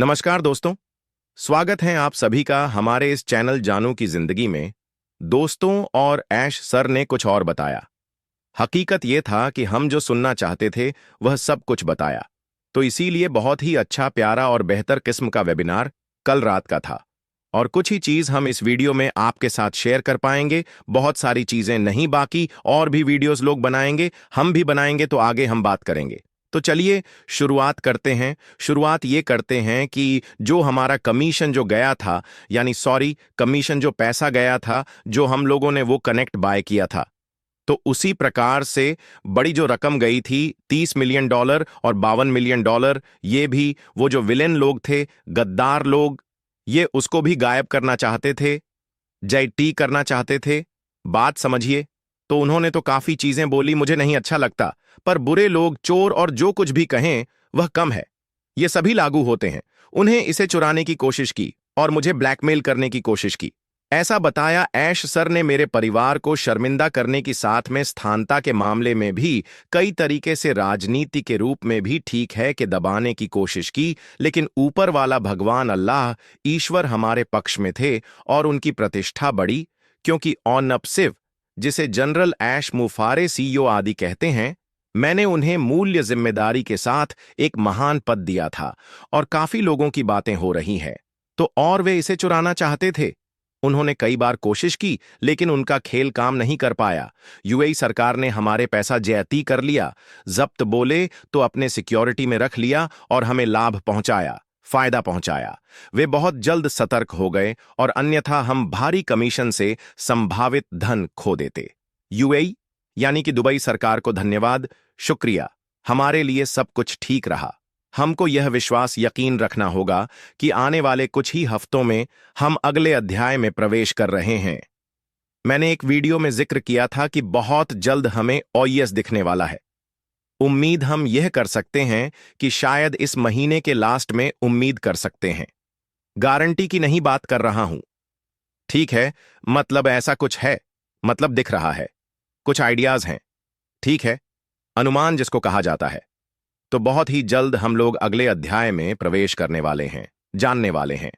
नमस्कार दोस्तों, स्वागत है आप सभी का हमारे इस चैनल जानू की जिंदगी में। दोस्तों और ऐश सर ने कुछ और बताया। हकीकत यह था कि हम जो सुनना चाहते थे वह सब कुछ बताया। तो इसीलिए बहुत ही अच्छा, प्यारा और बेहतर किस्म का वेबिनार कल रात का था। और कुछ ही चीज हम इस वीडियो में आपके साथ शेयर कर पाएंगे। बहुत सारी चीजें नहीं, बाकी और भी वीडियोस लोग बनाएंगे, हम भी बनाएंगे, तो आगे हम बात करेंगे। तो चलिए शुरुआत करते हैं। शुरुआत ये करते हैं कि जो हमारा कमीशन जो गया था, यानी सॉरी, कमीशन जो पैसा गया था, जो हम लोगों ने वो कनेक्ट बाय किया था, तो उसी प्रकार से बड़ी जो रकम गई थी, $30 मिलियन और $52 मिलियन, ये भी वो जो विलेन लोग थे, गद्दार लोग, ये उसको भी गायब करना चाहते थे, जय टी करना चाहते थे। बात समझिए। तो उन्होंने तो काफी चीजें बोली, मुझे नहीं अच्छा लगता, पर बुरे लोग, चोर और जो कुछ भी कहें वह कम है। ये सभी लागू होते हैं। उन्हें इसे चुराने की कोशिश की और मुझे ब्लैकमेल करने की कोशिश की। ऐसा बताया ऐश सर ने। मेरे परिवार को शर्मिंदा करने की साथ में स्थानता के मामले में भी कई तरीके से, राजनीति के रूप में भी ठीक है कि दबाने की कोशिश की, लेकिन ऊपर वाला भगवान अल्लाह, ईश्वर हमारे पक्ष में थे और उनकी प्रतिष्ठा बढ़ी, क्योंकि ऑनअपसिव, जिसे जनरल ऐश मुफारे सीईओ आदि कहते हैं, मैंने उन्हें मूल्य जिम्मेदारी के साथ एक महान पद दिया था और काफी लोगों की बातें हो रही हैं। तो और वे इसे चुराना चाहते थे। उन्होंने कई बार कोशिश की, लेकिन उनका खेल काम नहीं कर पाया। यूएई सरकार ने हमारे पैसा ज्यादा कर लिया, जब्त बोले तो अपने सिक्योरिटी में रख लिया और हमें लाभ पहुंचाया, फायदा पहुंचाया। वे बहुत जल्द सतर्क हो गए और अन्यथा हम भारी कमीशन से संभावित धन खो देते। यूएई यानी कि दुबई सरकार को धन्यवाद, शुक्रिया। हमारे लिए सब कुछ ठीक रहा। हमको यह विश्वास यकीन रखना होगा कि आने वाले कुछ ही हफ्तों में हम अगले अध्याय में प्रवेश कर रहे हैं। मैंने एक वीडियो में जिक्र किया था कि बहुत जल्द हमें ओएस दिखने वाला है। उम्मीद हम यह कर सकते हैं कि शायद इस महीने के लास्ट में उम्मीद कर सकते हैं। गारंटी की नहीं बात कर रहा हूं, ठीक है, मतलब ऐसा कुछ है, मतलब दिख रहा है, कुछ आइडियाज हैं, ठीक है, अनुमान जिसको कहा जाता है। तो बहुत ही जल्द हम लोग अगले अध्याय में प्रवेश करने वाले हैं, जानने वाले हैं।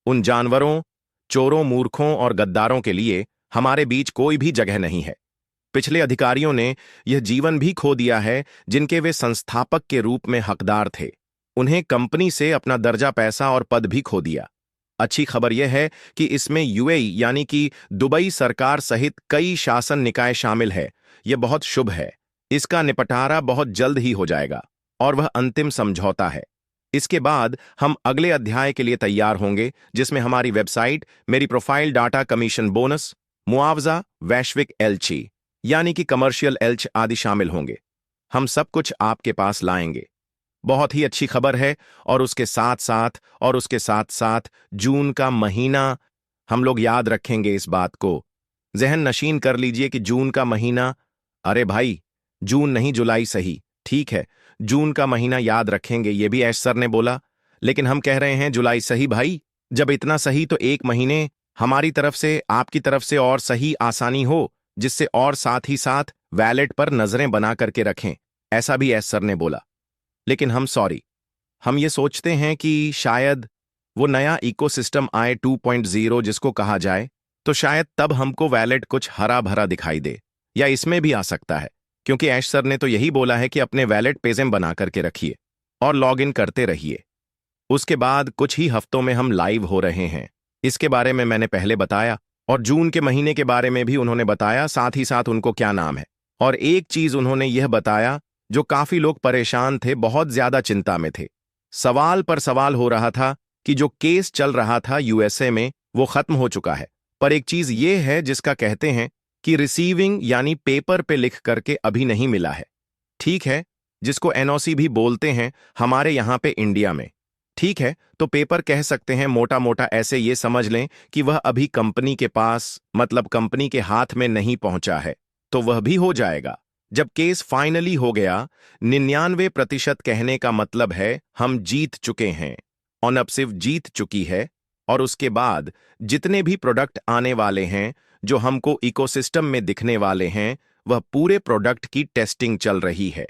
उन जानवरों, चोरों, मूर्खों और गद्दारों के लिए हमारे बीच कोई भी जगह नहीं है। पिछले अधिकारियों ने यह जीवन भी खो दिया है जिनके वे संस्थापक के रूप में हकदार थे। उन्हें कंपनी से अपना दर्जा, पैसा और पद भी खो दिया। अच्छी खबर यह है कि इसमें यूएई यानी कि दुबई सरकार सहित कई शासन निकाय शामिल है। यह बहुत शुभ है। इसका निपटारा बहुत जल्द ही हो जाएगा और वह अंतिम समझौता है। इसके बाद हम अगले अध्याय के लिए तैयार होंगे, जिसमें हमारी वेबसाइट, मेरी प्रोफाइल, डाटा, कमीशन, बोनस, मुआवजा, वैश्विक एल्ची यानी कि कमर्शियल एल्च आदि शामिल होंगे। हम सब कुछ आपके पास लाएंगे। बहुत ही अच्छी खबर है। और उसके साथ साथ जून का महीना, हम लोग याद रखेंगे इस बात को। जहन नशीन कर लीजिए कि जून का महीना, अरे भाई, जून नहीं जुलाई सही, ठीक है, जून का महीना याद रखेंगे, ये भी ऐश सर ने बोला, लेकिन हम कह रहे हैं जुलाई सही। भाई, जब इतना सही तो एक महीने हमारी तरफ से, आपकी तरफ से और सही, आसानी हो, जिससे और साथ ही साथ वैलेट पर नजरें बना करके रखें, ऐसा भी ऐश सर ने बोला। लेकिन हम सॉरी, हम ये सोचते हैं कि शायद वो नया इकोसिस्टम आए 2.0 जिसको कहा जाए, तो शायद तब हमको वैलेट कुछ हरा भरा दिखाई दे, या इसमें भी आ सकता है, क्योंकि ऐश सर ने तो यही बोला है कि अपने वैलेट पेजें बना करके रखिए और लॉग इन करते रहिए। उसके बाद कुछ ही हफ्तों में हम लाइव हो रहे हैं। इसके बारे में मैंने पहले बताया, और जून के महीने के बारे में भी उन्होंने बताया, साथ ही साथ उनको क्या नाम है। और एक चीज उन्होंने यह बताया, जो काफी लोग परेशान थे, बहुत ज्यादा चिंता में थे, सवाल पर सवाल हो रहा था कि जो केस चल रहा था यूएसए में वो खत्म हो चुका है, पर एक चीज ये है जिसका कहते हैं कि रिसीविंग यानी पेपर पे लिख करके अभी नहीं मिला है, ठीक है, जिसको एनओसी भी बोलते हैं हमारे यहां पे इंडिया में, ठीक है। तो पेपर कह सकते हैं, मोटा मोटा ऐसे ये समझ लें कि वह अभी कंपनी के पास, मतलब कंपनी के हाथ में नहीं पहुंचा है। तो वह भी हो जाएगा जब केस फाइनली हो गया। 99% कहने का मतलब है हम जीत चुके हैं, ऑनअपसिव जीत चुकी है। और उसके बाद जितने भी प्रोडक्ट आने वाले हैं, जो हमको इकोसिस्टम में दिखने वाले हैं, वह पूरे प्रोडक्ट की टेस्टिंग चल रही है,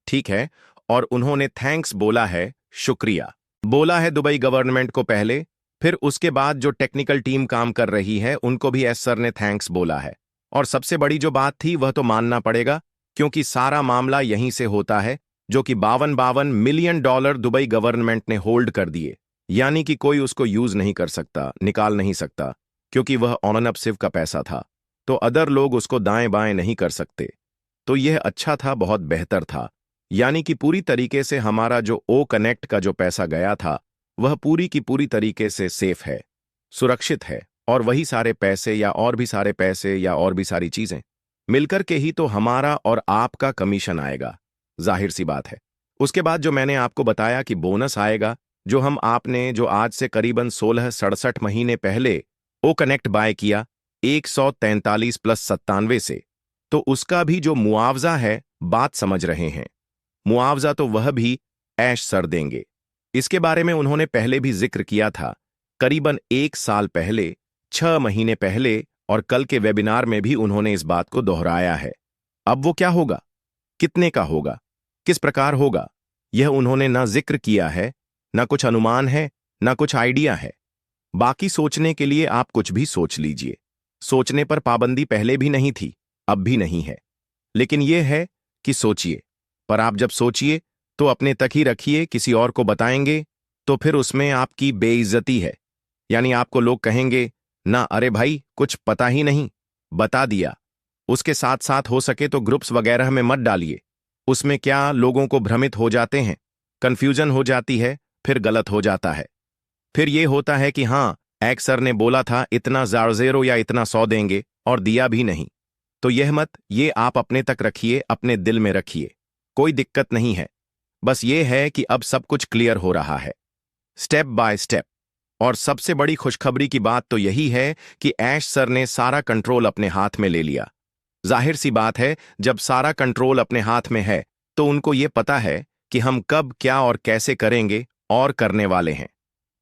ठीक है। और उन्होंने थैंक्स बोला है, शुक्रिया। बोला है दुबई गवर्नमेंट को पहले, फिर उसके बाद जो टेक्निकल टीम काम कर रही है उनको भी एस सर ने थैंक्स बोला है। और सबसे बड़ी जो बात थी वह तो मानना पड़ेगा, क्योंकि सारा मामला यहीं से होता है, जो कि 52 मिलियन डॉलर दुबई गवर्नमेंट ने होल्ड कर दिए, यानी कि कोई उसको यूज नहीं कर सकता, निकाल नहीं सकता, क्योंकि वह ऑन अप सिर्फ का पैसा था, तो अदर लोग उसको दाएं बाएं नहीं कर सकते। तो यह अच्छा था, बहुत बेहतर था। यानी कि पूरी तरीके से हमारा जो ओ कनेक्ट का जो पैसा गया था वह पूरी की पूरी तरीके से सेफ है, सुरक्षित है, और वही सारे पैसे या और भी सारे पैसे या और भी सारी चीजें मिलकर के ही तो हमारा और आपका कमीशन आएगा, जाहिर सी बात है। उसके बाद जो मैंने आपको बताया कि बोनस आएगा, जो हम आपने जो आज से करीबन 16-67 महीने पहले ओ कनेक्ट बाय किया 143+97 से, तो उसका भी जो मुआवजा है, बात समझ रहे हैं, मुआवजा तो वह भी ऐश सर देंगे। इसके बारे में उन्होंने पहले भी जिक्र किया था, करीबन 1 साल पहले, 6 महीने पहले, और कल के वेबिनार में भी उन्होंने इस बात को दोहराया है। अब वो क्या होगा, कितने का होगा, किस प्रकार होगा, यह उन्होंने ना जिक्र किया है, ना कुछ अनुमान है, ना कुछ आइडिया है। बाकी सोचने के लिए आप कुछ भी सोच लीजिए। सोचने पर पाबंदी पहले भी नहीं थी, अब भी नहीं है, लेकिन यह है कि सोचिए। पर आप जब सोचिए तो अपने तक ही रखिए, किसी और को बताएंगे तो फिर उसमें आपकी बेइज्जती है। यानी आपको लोग कहेंगे ना, अरे भाई कुछ पता ही नहीं, बता दिया। उसके साथ साथ हो सके तो ग्रुप्स वगैरह में मत डालिए, उसमें क्या लोगों को भ्रमित हो जाते हैं, कंफ्यूजन हो जाती है, फिर गलत हो जाता है। फिर ये होता है कि हाँ, एक्स सर ने बोला था इतना 0 या इतना 100 देंगे और दिया भी नहीं। तो यह मत, ये आप अपने तक रखिए, अपने दिल में रखिए, कोई दिक्कत नहीं है। बस ये है कि अब सब कुछ क्लियर हो रहा है, स्टेप बाय स्टेप। और सबसे बड़ी खुशखबरी की बात तो यही है कि ऐश सर ने सारा कंट्रोल अपने हाथ में ले लिया। जाहिर सी बात है, जब सारा कंट्रोल अपने हाथ में है तो उनको ये पता है कि हम कब क्या और कैसे करेंगे और करने वाले हैं।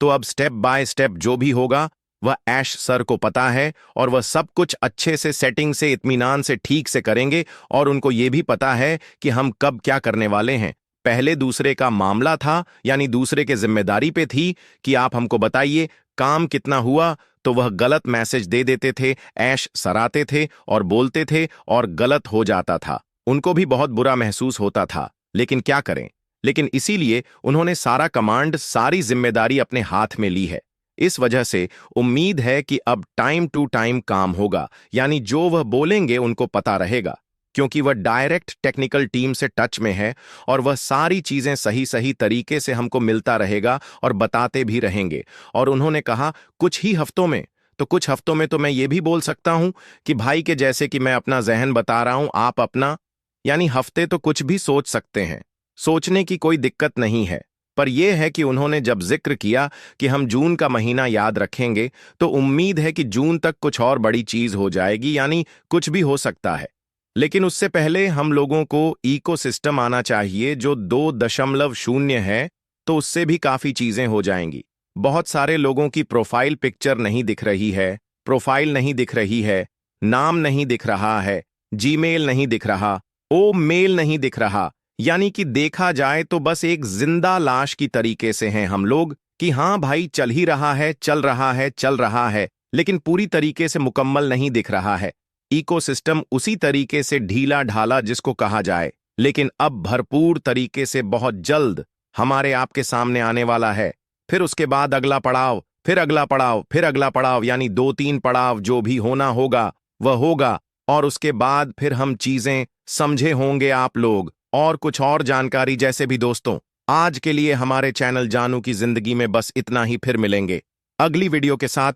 तो अब स्टेप बाय स्टेप जो भी होगा वह ऐश सर को पता है, और वह सब कुछ अच्छे से सेटिंग से इत्मीनान से ठीक से करेंगे। और उनको ये भी पता है कि हम कब क्या करने वाले हैं। पहले दूसरे का मामला था, यानी दूसरे के जिम्मेदारी पे थी कि आप हमको बताइए काम कितना हुआ, तो वह गलत मैसेज दे देते थे, ऐश सराते थे और बोलते थे और गलत हो जाता था। उनको भी बहुत बुरा महसूस होता था, लेकिन क्या करें। लेकिन इसीलिए उन्होंने सारा कमांड, सारी जिम्मेदारी अपने हाथ में ली है। इस वजह से उम्मीद है कि अब टाइम टू टाइम काम होगा, यानी जो वह बोलेंगे उनको पता रहेगा, क्योंकि वह डायरेक्ट टेक्निकल टीम से टच में है, और वह सारी चीजें सही सही तरीके से हमको मिलता रहेगा और बताते भी रहेंगे। और उन्होंने कहा कुछ ही हफ्तों में, तो कुछ हफ्तों में तो मैं ये भी बोल सकता हूं कि भाई के जैसे कि मैं अपना जहन बता रहा हूं, आप अपना, यानी हफ्ते तो कुछ भी सोच सकते हैं, सोचने की कोई दिक्कत नहीं है। पर यह है कि उन्होंने जब जिक्र किया कि हम जून का महीना याद रखेंगे, तो उम्मीद है कि जून तक कुछ और बड़ी चीज हो जाएगी, यानी कुछ भी हो सकता है। लेकिन उससे पहले हम लोगों को इकोसिस्टम आना चाहिए जो 2.0 है, तो उससे भी काफी चीजें हो जाएंगी। बहुत सारे लोगों की प्रोफाइल पिक्चर नहीं दिख रही है, प्रोफाइल नहीं दिख रही है, नाम नहीं दिख रहा है, जीमेल नहीं दिख रहा, ओ मेल नहीं दिख रहा। यानी कि देखा जाए तो बस एक जिंदा लाश की तरीके से हैं हम लोग, कि हाँ भाई चल ही रहा है, चल रहा है, चल रहा है, लेकिन पूरी तरीके से मुकम्मल नहीं दिख रहा है। इकोसिस्टम उसी तरीके से ढीला ढाला जिसको कहा जाए, लेकिन अब भरपूर तरीके से बहुत जल्द हमारे आपके सामने आने वाला है। फिर उसके बाद अगला पड़ाव, फिर अगला पड़ाव, फिर अगला पड़ाव, यानी 2-3 पड़ाव जो भी होना होगा वह होगा। और उसके बाद फिर हम चीजें समझे होंगे आप लोग, और कुछ और जानकारी जैसे भी। दोस्तों, आज के लिए हमारे चैनल जानू की जिंदगी में बस इतना ही, फिर मिलेंगे अगली वीडियो के साथ।